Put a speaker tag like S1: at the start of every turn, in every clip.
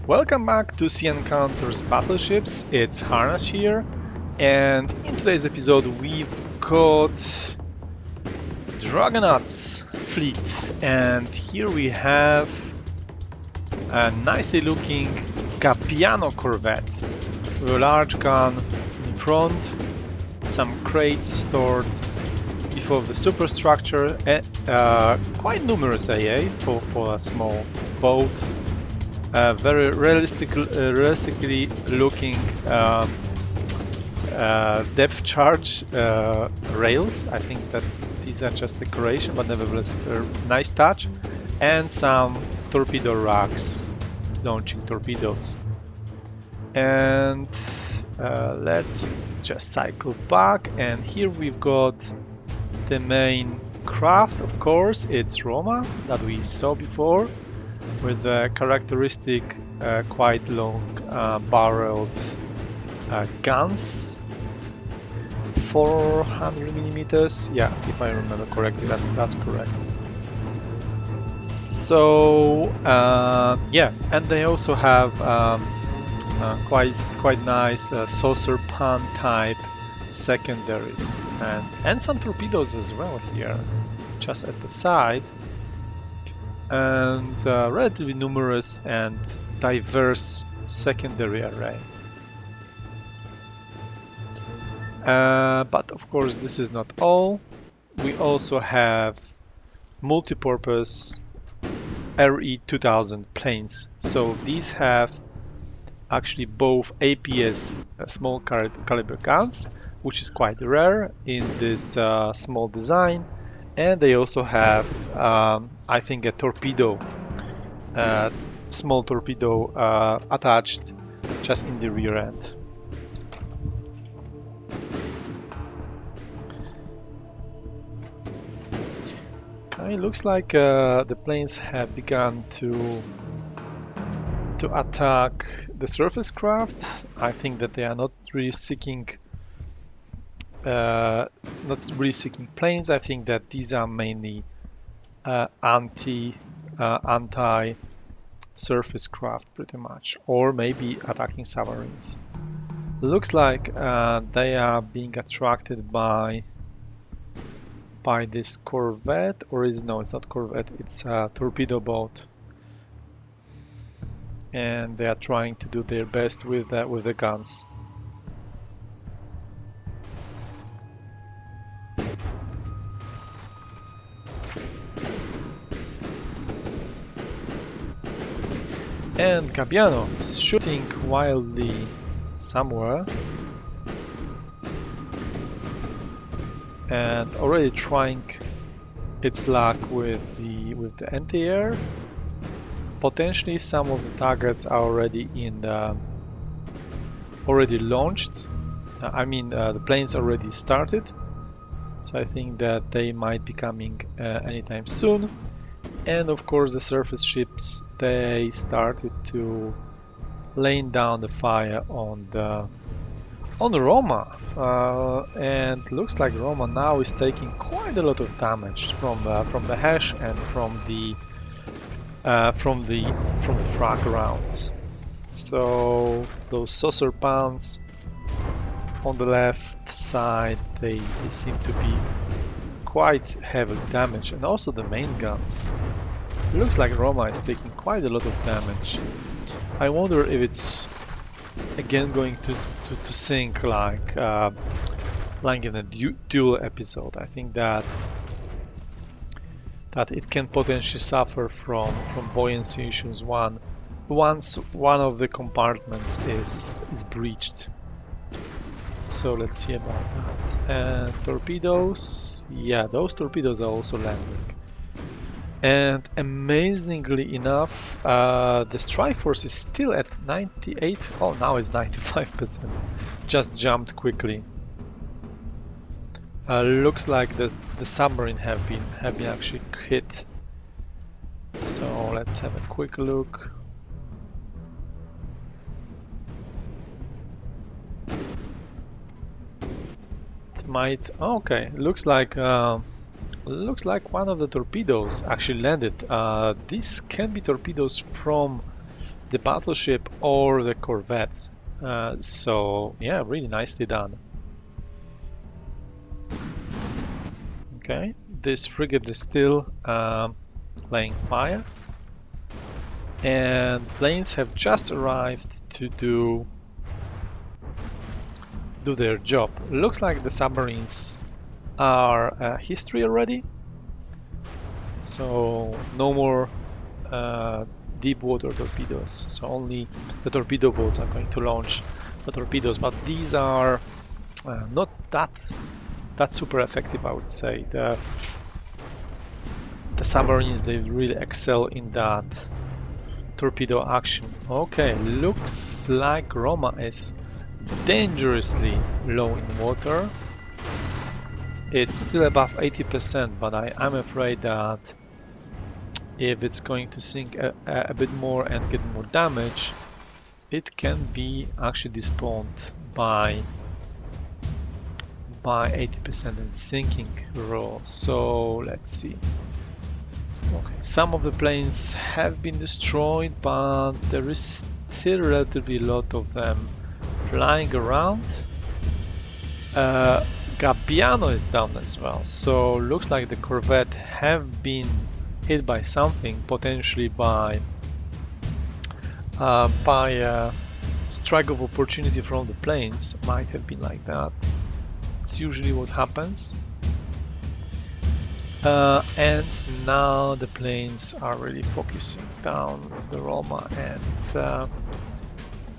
S1: Welcome back to Sea Encounters Battleships. It's Harness here, and in today's episode we've got Druggernaut's fleet, and here we have a nicely looking Gabbiano corvette with a large gun in front, some crates stored before the superstructure, and quite numerous AA for a small boat. Very realistically looking depth charge rails. I think that these are just decoration, but nevertheless a nice touch. And some torpedo racks launching torpedoes. And let's just cycle back, and here we've got the main craft. Of course, it's Roma that we saw before, with characteristic quite long barreled guns, 400 millimeters. Yeah, if I remember correctly, that's correct. So yeah, and they also have quite nice saucer pan type secondaries and some torpedoes as well here, just at the side. And relatively numerous and diverse secondary array. But of course this is not all. We also have multi-purpose RE-2000 planes. So these have actually both APS small caliber guns, which is quite rare in this small design. And they also have, I think, a torpedo, small torpedo attached just in the rear end. Okay, looks like the planes have begun to attack the surface craft. I think that they are not really seeking planes. I think that these are mainly anti surface craft, pretty much, or maybe attacking submarines. Looks like they are being attracted by this corvette, or it's not corvette, it's a torpedo boat, and they are trying to do their best with the guns. And Gabbiano is shooting wildly somewhere and already trying its luck with the anti-air. Potentially some of the targets are already already launched. The planes already started, so I think that they might be coming anytime soon. And of course the surface ships, they started to laying down the fire on Roma, and looks like Roma now is taking quite a lot of damage from the hash and from the frag rounds. So those saucer pans on the left side, they seem to be quite heavily damaged, and also the main guns. It looks like Roma is taking quite a lot of damage. I wonder if it's again going to sink like in a duel episode. I think that it can potentially suffer from buoyancy issues once one of the compartments is breached. So let's see about that. And torpedoes, yeah, those torpedoes are also landing. And amazingly enough, the strike force is still at 98. Oh, now it's 95%. Just jumped quickly. Looks like the submarine have been actually hit. So let's have a quick look. Okay, looks like one of the torpedoes actually landed. These can be torpedoes from the battleship or the corvette. So yeah, really nicely done. Okay, this frigate is still laying fire, and planes have just arrived to do their job. Looks like the submarines are history already, so no more deep water torpedoes, so only the torpedo boats are going to launch the torpedoes, but these are not that super effective, I would say. The submarines, they really excel in that torpedo action. Okay, looks like Roma is dangerously low in water. It's still above 80%, but I'm afraid that if it's going to sink a bit more and get more damage, it can be actually despawned by 80% and sinking raw. So let's see. Okay, some of the planes have been destroyed, but there is still relatively a lot of them flying around. Gabbiano is down as well, so looks like the corvette have been hit by something, potentially by strike of opportunity from the planes. Might have been like that. It's usually what happens. And now the planes are really focusing down the Roma, and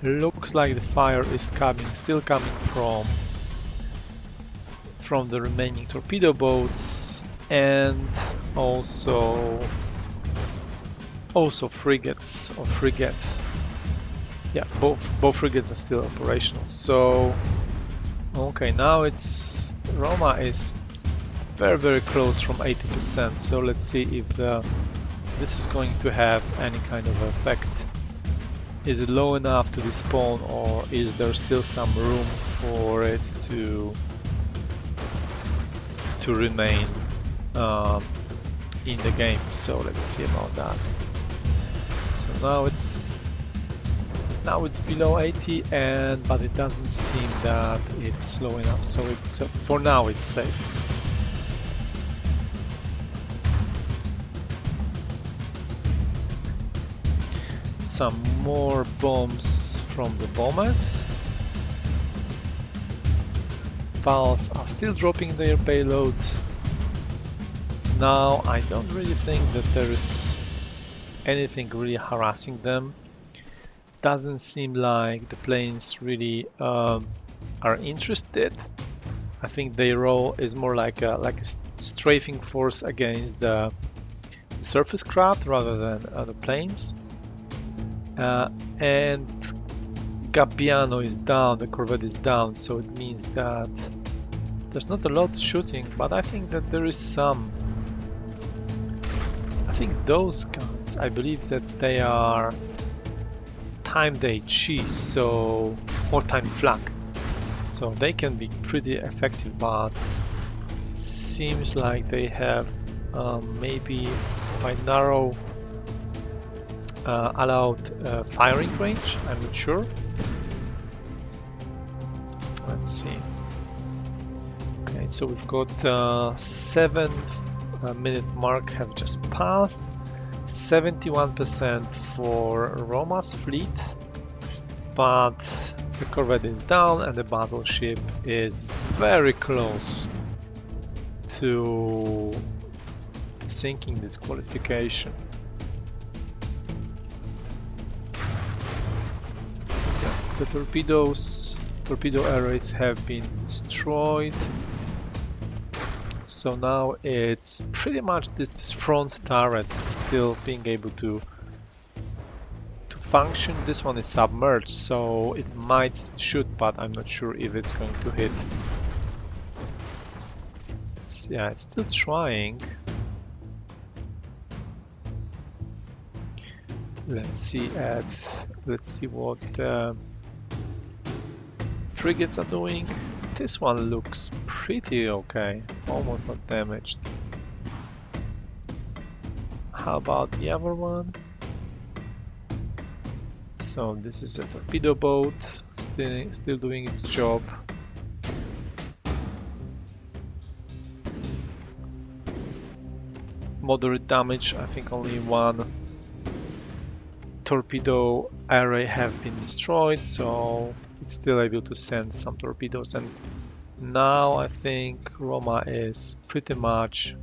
S1: looks like the fire is still coming from the remaining torpedo boats, and also frigates or frigate. Yeah, both frigates are still operational. So okay, now it's Roma is very close from 80%. So let's see if this is going to have any kind of effect. Is it low enough to despawn, or is there still some room for it to remain in the game? So let's see about that. So now it's below 80, but it doesn't seem that it's low enough. So it's for now it's safe. Some more bombs from the bombers. Vals are still dropping their payload. Now I don't really think that there is anything really harassing them. Doesn't seem like the planes really are interested. I think their role is more like a strafing force against the surface craft rather than the planes. And Gabbiano is down, the corvette is down, so it means that there's not a lot shooting, but I think that there is some. I think those guns, I believe that they are timed HE, so or timed flak, so they can be pretty effective, but seems like they have maybe quite narrow allowed firing range. I'm not sure. Let's see. Okay, so we've got 7-minute mark have just passed. 71% for Roma's fleet, but the corvette is down and the battleship is very close to sinking disqualification. The torpedo arrays have been destroyed. So now it's pretty much this front turret still being able to function. This one is submerged, so it might shoot, but I'm not sure if it's going to hit. Yeah, it's still trying. Let's see what frigates are doing. This one looks pretty okay, almost not damaged. How about the other one? So this is a torpedo boat, still doing its job. Moderate damage, I think only one torpedo array have been destroyed, so it's still able to send some torpedoes. And now I think Roma is pretty much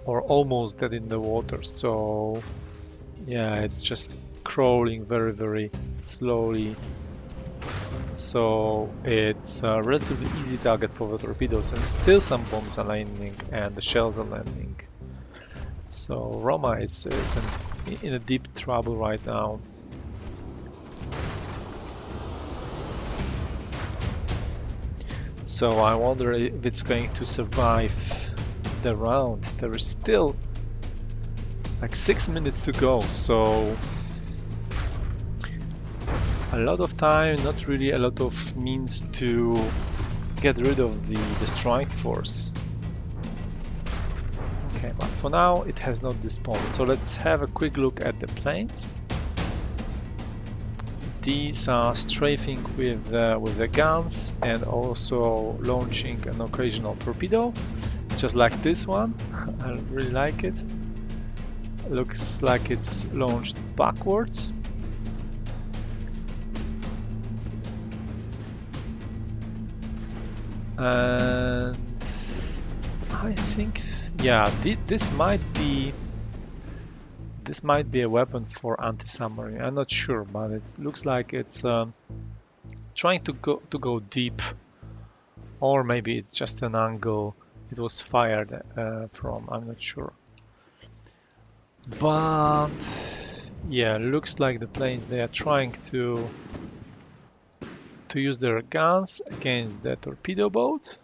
S1: or almost dead in the water, so yeah, it's just crawling very slowly, so it's a relatively easy target for the torpedoes, and still some bombs are landing and the shells are landing. So Roma is in a deep trouble right now. So I wonder if it's going to survive the round. There is still like 6 minutes to go, so a lot of time, not really a lot of means to get rid of the strike force. Okay, but for now it has not despawned. So let's have a quick look at the planes. These are strafing with the guns and also launching an occasional torpedo, just like this one. I really like it. Looks like it's launched backwards. And I think, yeah, this might be a weapon for anti-submarine. I'm not sure, but it looks like it's trying to go deep, or maybe it's just an angle it was fired from. I'm not sure. But yeah, looks like the planes, they are trying to use their guns against the torpedo boat.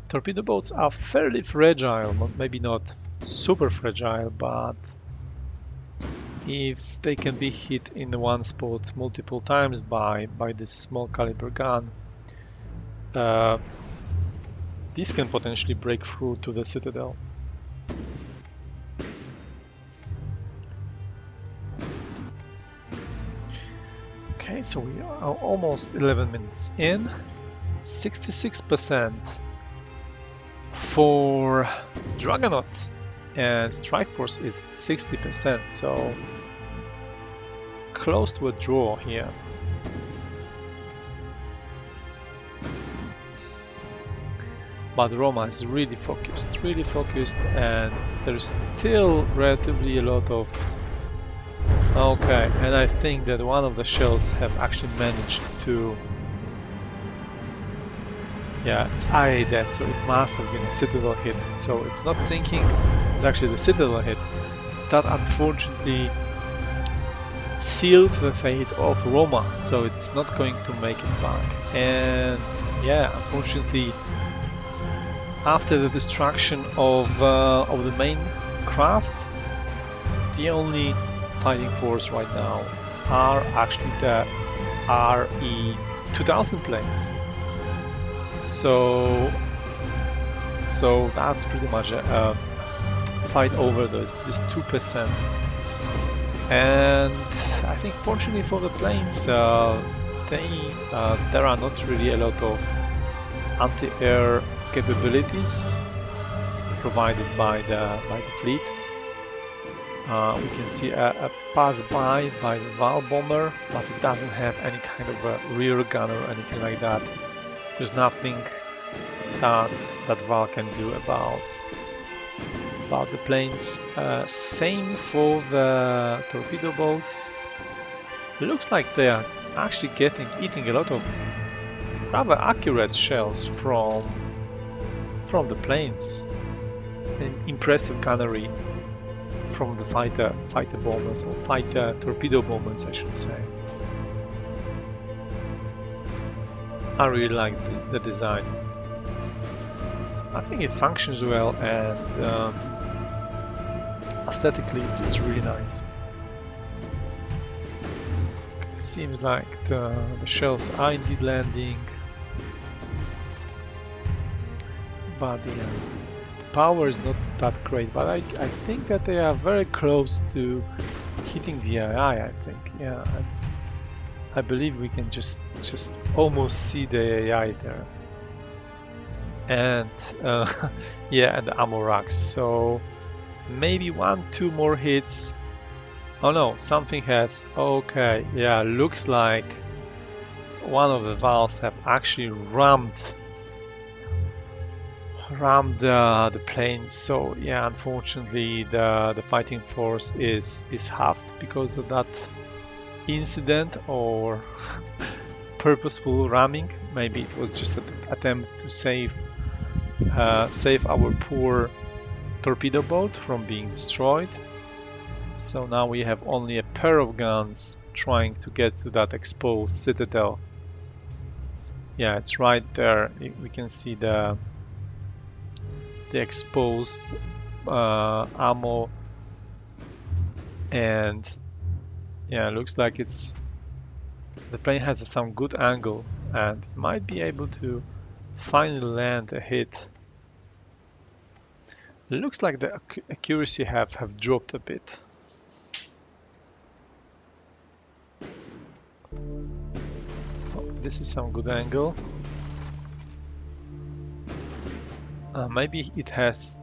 S1: Torpedo boats are fairly fragile, maybe not super fragile, but if they can be hit in one spot multiple times by this small caliber gun, this can potentially break through to the citadel. Okay, so we are almost 11 minutes in. 66% for Druggernaut, and Strike Force is 60%, so close to a draw here. But Roma is really focused, and there's still relatively a lot of... Okay, and I think that one of the shells have actually managed to... Yeah, it's IA dead, so it must have been a citadel hit. So it's not sinking, it's actually the citadel hit. That unfortunately sealed the fate of Roma, so it's not going to make it back. And yeah, unfortunately, after the destruction of the main craft, the only fighting force right now are actually the RE-2000 planes. So that's pretty much a fight over this 2%. And I think fortunately for the planes, there are not really a lot of anti-air capabilities provided by the fleet. We can see a pass-by the Val bomber, but it doesn't have any kind of a rear gun or anything like that. There's nothing that Val can do about the planes. Same for the torpedo boats. It looks like they are actually eating a lot of rather accurate shells from the planes. An impressive gunnery from the fighter bombers, or fighter torpedo bombers, I should say. I really like the design. I think it functions well, and aesthetically it's really nice. Seems like the shells are indeed landing, but the power is not that great. But I think that they are very close to hitting the AI, I think. Yeah, I believe we can just almost see the AI there. And yeah, and the ammo racks. So maybe 1-2 more hits. Oh no, something has. Okay, yeah, looks like one of the valves have actually rammed the plane. So yeah, unfortunately the fighting force is halved because of that incident, or purposeful ramming. Maybe it was just an attempt to save our poor torpedo boat from being destroyed. So now we have only a pair of guns trying to get to that exposed citadel. Yeah, it's right there. We can see the exposed ammo, and yeah, it looks like the plane has some good angle and might be able to finally land a hit. It looks like the accuracy have dropped a bit. Oh, this is some good angle. Maybe it has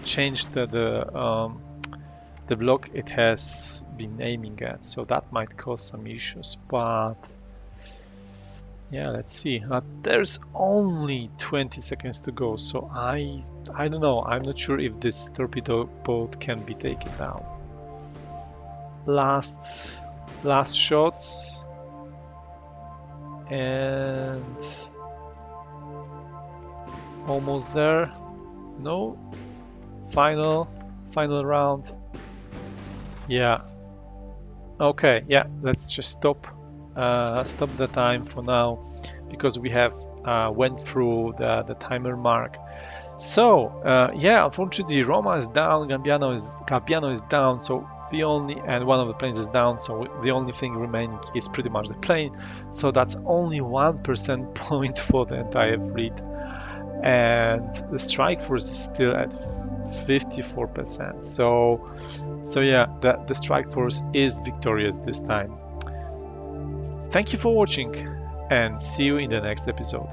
S1: changed the block it has been aiming at, so that might cause some issues. But yeah, let's see. There's only 20 seconds to go, so I don't know. I'm not sure if this torpedo boat can be taken down. Last shots, and almost there. No, final round. Yeah. Okay. Yeah. Let's just stop the time for now, because we have went through the timer mark. So yeah, unfortunately Roma is down, Gabbiano is down, so and one of the planes is down, so the only thing remaining is pretty much the plane. So that's only 1% point for the entire fleet, and the strike force is still at 54%. So yeah, the strike force is victorious this time. Thank you for watching, and see you in the next episode.